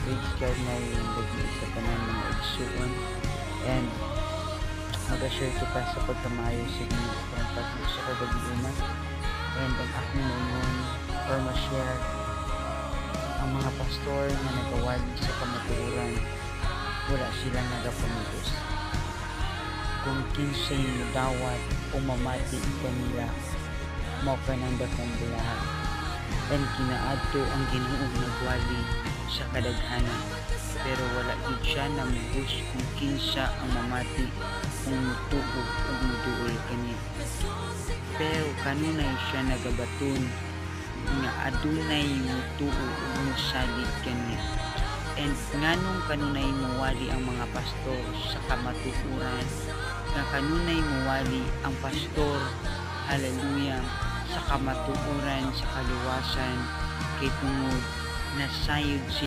praise God na yung lagi sa tanan mga igsuon, and mag-share ko pa sa pagkamayo sa inyo kung pag sa kagabiunan, and ang akong ingon or ma-share ang mga pastor na nagawali sa kamatuoran, wala silang nagapamutos. Kung kinsay mudawat o mamati kanila, mao ka ng dakong bulahan. And kinaadto ang Ginoo nagwali sa kadaghanan, pero wala gid siya namugos kung kinsa ang mamati kung mutuo o muduol kani. Pero kanunay siya nagabaton nga adunay mutuo o musalig kani. And nganong kanunay muwali ang mga pastor sa kamatuoran, nga kanunay muwali ang pastor, hallelujah, sa kamatuoran sa kaluwasan, kay tungod nasayod